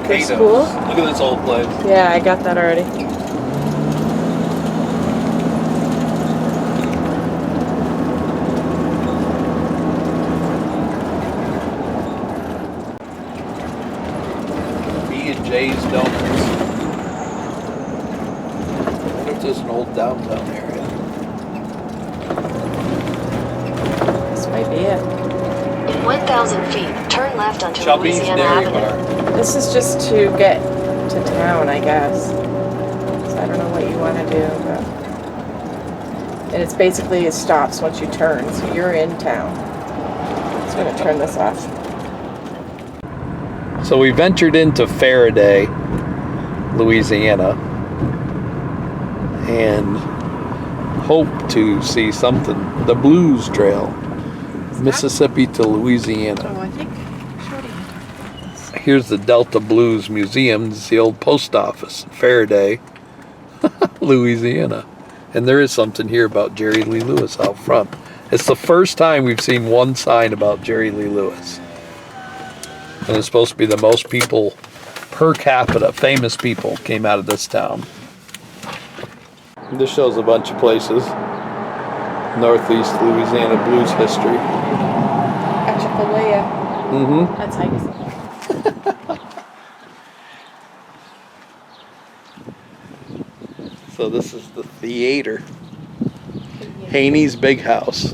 for school. Look at this old place. Yeah, I got that already. B&J's Donuts. I wonder if there's an old downtown area. This might be it. In 1,000 feet, turn left onto Chubby's Louisiana Dairy Avenue. Bar. This is just to get to town, I guess. So I don't know what you want to do, but... And it's basically, it stops once you turn, so you're in town. So I'm going to turn this off. So we ventured into Ferriday, Louisiana, and hope to see something. The Blues Trail, Mississippi to Louisiana. Oh, I think Shorty can talk about this. Here's the Delta Blues Museum. It's the old post office in Ferriday, Louisiana. And there is something here about Jerry Lee Lewis out front. It's the first time we've seen one sign about Jerry Lee Lewis. And it's supposed to be the most people per capita, famous people, came out of this town. This shows a bunch of places. Northeast Louisiana blues history. Achapalea. Mm-hmm. That's how you say it. So this is the theater. Haney's Big House.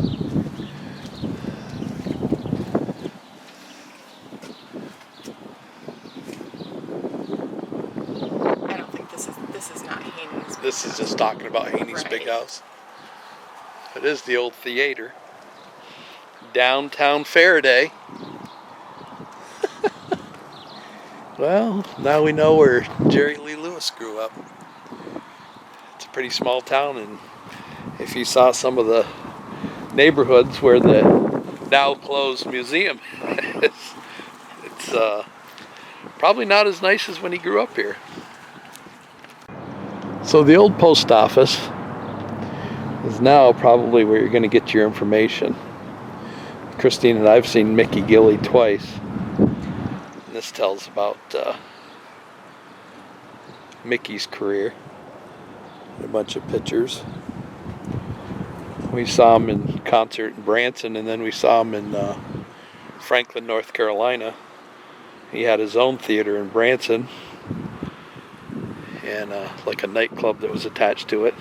I don't think this is not Haney's. This is just talking about Haney's Big Right. House. It is the old theater. Downtown Ferriday. Well, now we know where Jerry Lee Lewis grew up. It's a pretty small town, and if you saw some of the neighborhoods where the now closed museum is, it's probably not as nice as when he grew up here. So the old post office is now probably where you're going to get your information. Christine and I have seen Mickey Gilley twice. And this tells about Mickey's career. A bunch of pictures. We saw him in concert in Branson, and then we saw him in Franklin, North Carolina. He had his own theater in Branson, and like a nightclub that was attached to it.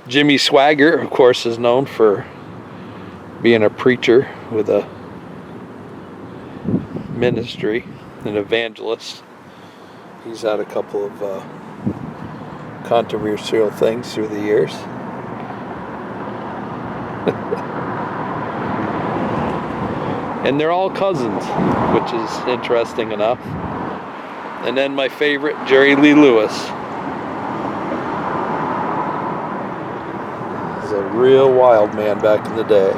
Jimmy Swaggart, of course, is known for being a preacher with a ministry, an evangelist. He's had a couple of controversial things through the years. And they're all cousins, which is interesting enough. And then my favorite, Jerry Lee Lewis. He's a real wild man back in the day.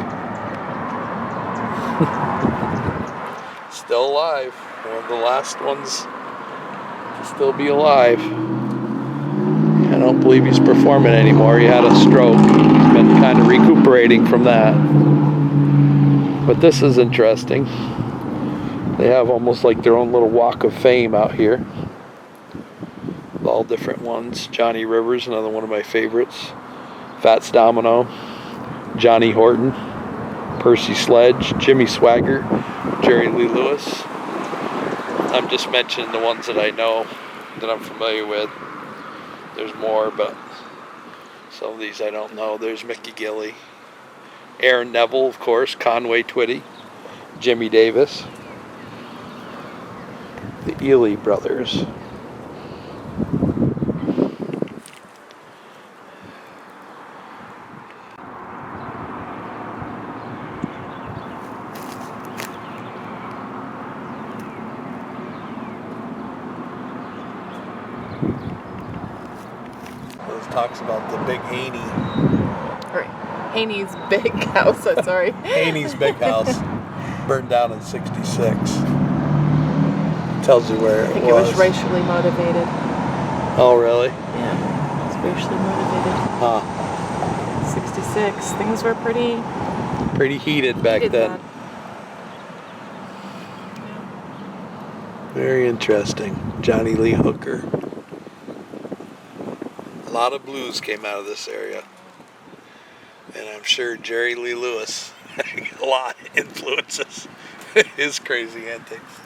Still alive. One of the last ones to still be alive. I don't believe he's performing anymore. He had a stroke. He's been kind of recuperating from that. But this is interesting. They have almost like their own little walk of fame out here. All different ones. Johnny Rivers, another one of my favorites. Fats Domino. Johnny Horton. Percy Sledge. Jimmy Swaggart. Jerry Lee Lewis. I'm just mentioning the ones that I know, that I'm familiar with. There's more, but some of these I don't know. There's Mickey Gilley. Aaron Neville, of course. Conway Twitty. Jimmy Davis. The Ely brothers. This talks about the Big Haney. Or Haney's Big House, I'm sorry. Haney's Big House. Burned down in '66. Tells you where I think it was racially motivated. Oh, really? Yeah, it was racially motivated. Huh. 66. Things were pretty Pretty heated back then. Yeah. Very interesting. Johnny Lee Hooker. A lot of blues came out of this area. And I'm sure Jerry Lee Lewis had a lot of influences. His crazy antics.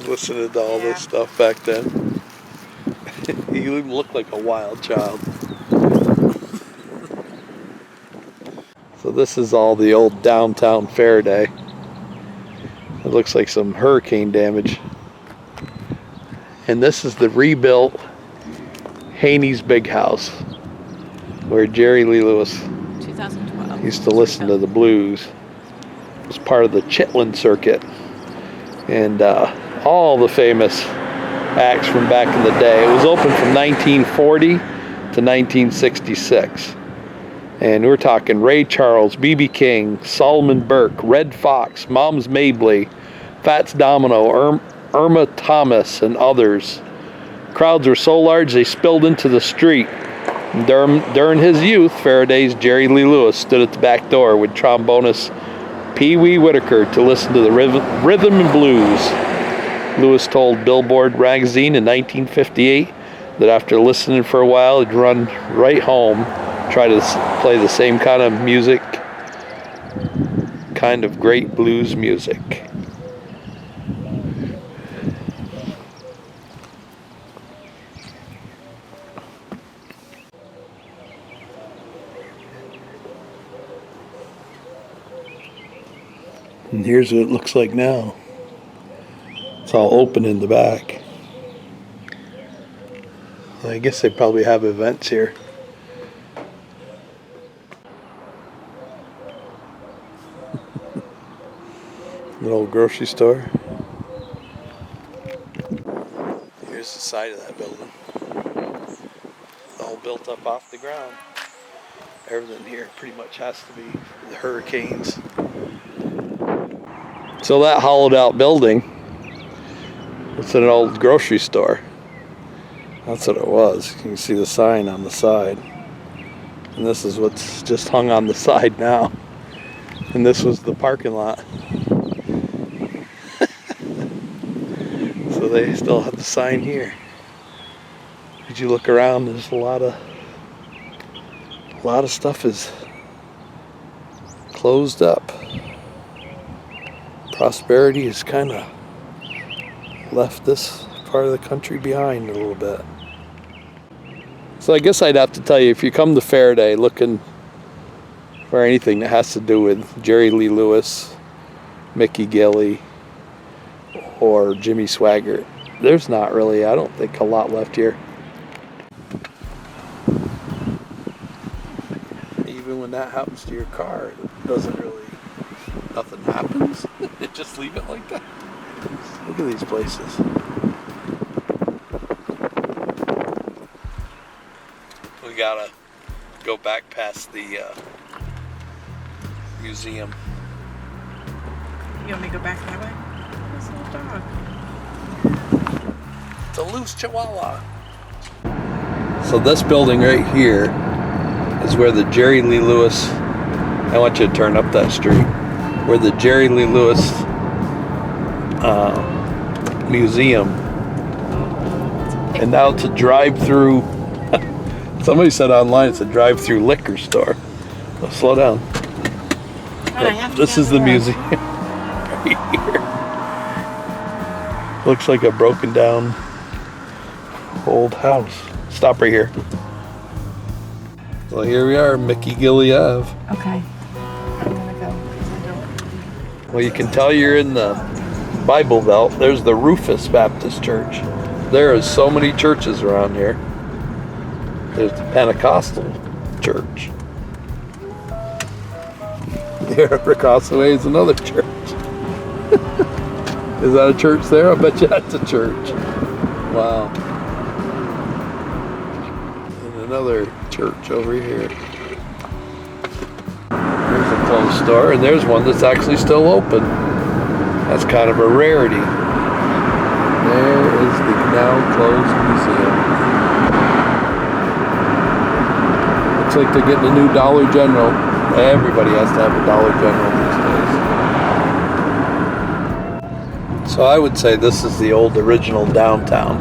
Listening to all this stuff back then. He even looked like a wild child. So this is all the old downtown Ferriday. It looks like some hurricane damage. And this is the rebuilt Haney's Big House, where Jerry Lee Lewis 2012 used to listen to the blues. It was part of the Chitlin circuit. And all the famous acts from back in the day. It was open from 1940 to 1966. And we're talking Ray Charles, B.B. King, Solomon Burke, Red Fox, Moms Mabley, Fats Domino, Irma Thomas, and others. Crowds were so large they spilled into the street. During his youth, Faraday's Jerry Lee Lewis stood at the back door with trombonist Pee Wee Whitaker to listen to the rhythm and blues. Lewis told Billboard magazine in 1958 that after listening for a while, he'd run right home, try to play the same kind of music, kind of great blues music. And here's what it looks like now. It's all open in the back. I guess they probably have events here. An old grocery store. Here's the side of that building. All built up off the ground. Everything here pretty much has to be for the hurricanes. So that hollowed out building, it's an old grocery store. That's what it was. You can see the sign on the side. And this is what's just hung on the side now. And this was the parking lot. So they still have the sign here. As you look around, there's a lot of stuff is closed up. Prosperity has kind of left this part of the country behind a little bit. So I guess I'd have to tell you, if you come to Ferriday looking for anything that has to do with Jerry Lee Lewis, Mickey Gilley, or Jimmy Swaggart, there's not really, I don't think, a lot left here. Even when that happens to your car, it doesn't really, nothing happens. Just leave it like that. Look at these places. We gotta go back past the museum. You want me to go back that way? This little dog. It's a loose chihuahua. So this building right here is where the Jerry Lee Lewis, I want you to turn up that street, where the Jerry Lee Lewis museum. And now it's a drive-through. Somebody said online it's a drive-through liquor store. So slow down. This is the museum right here. Looks like a broken down old house. Stop right here. Well, here we are, Mickey Gilley Ave. Okay. I'm gonna go. Well, you can tell you're in the Bible Belt. There's the Rufus Baptist Church. There is so many churches around here. There's the Pentecostal Church. Here across the way is another church. Is that a church there? I bet you that's a church. Wow. And another church over here. There's a closed store, and there's one that's actually still open. That's kind of a rarity. There is the now closed museum. Looks like they're getting a new Dollar General. Everybody has to have a Dollar General these days. So I would say this is the old original downtown.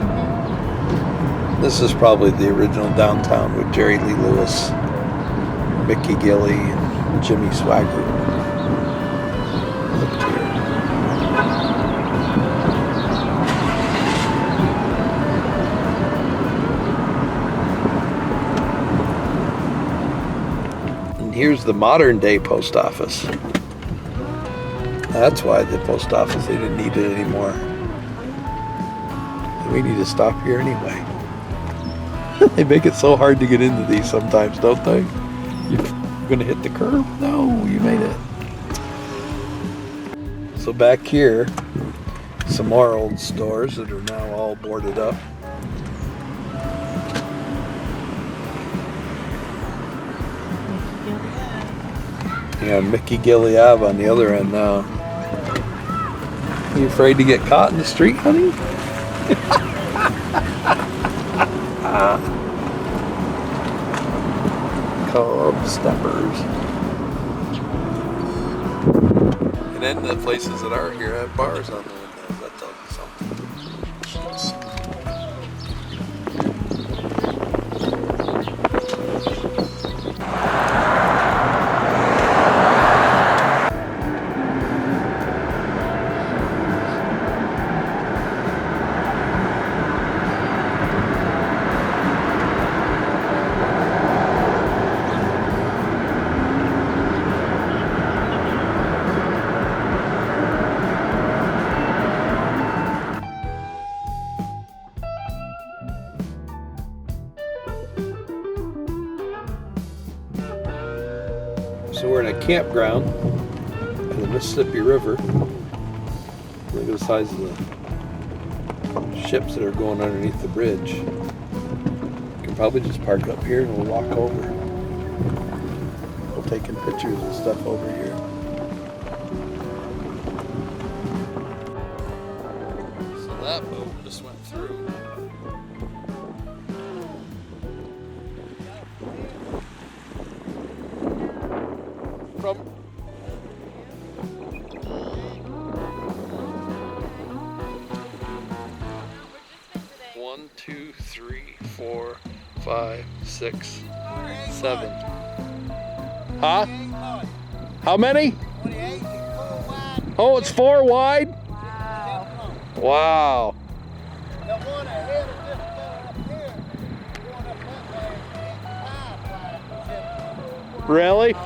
This is probably the original downtown with Jerry Lee Lewis, Mickey Gilley, and Jimmy Swaggart. Look here. And here's the modern day post office. That's why the post office, they didn't need it anymore. We need to stop here anyway. They make it so hard to get into these sometimes, don't they? You're gonna hit the curb? No, you made it. So back here, some more old stores that are now all boarded up. Yeah, Mickey Gilley Ave on the other end now. You afraid to get caught in the street, honey? Cub steppers. And then the places that are here have bars on the windows. That tells you something. So we're in a campground in the Mississippi River. Look at the size of the ships that are going underneath the bridge. We can probably just park up here and we'll walk over. We're taking pictures and stuff over here. So that boat just went through. From 1, 2, 3, 4, 5, 6, 7. Huh? How many? Oh, it's 4 wide? Wow. The one ahead is just up here. Going up that way, 5 wide. Really?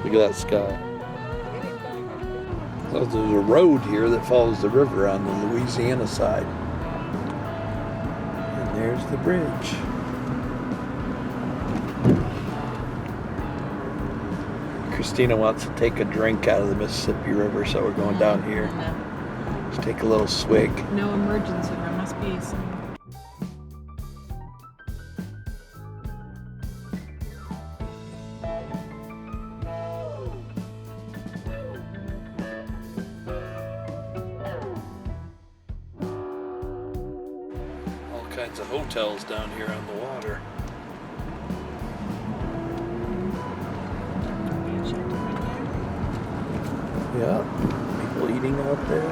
Look at that sky. Oh, there's a road here that follows the river on the Louisiana side. And there's the bridge. Christina wants to take a drink out of the Mississippi River, so we're going down here. Just take a little swig. No emergency, there must be some. All kinds of hotels down here on the water. Yeah, people eating out there.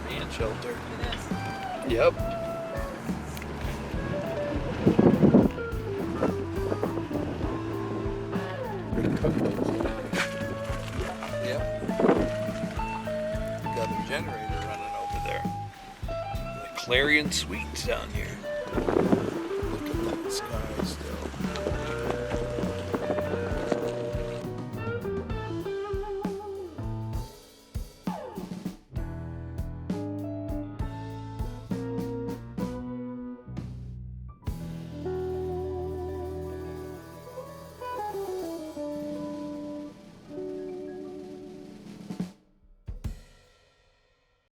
Man shelter. Yep. Yep. Got a generator running over there. The Clarion Suites down here. Look at that sky still.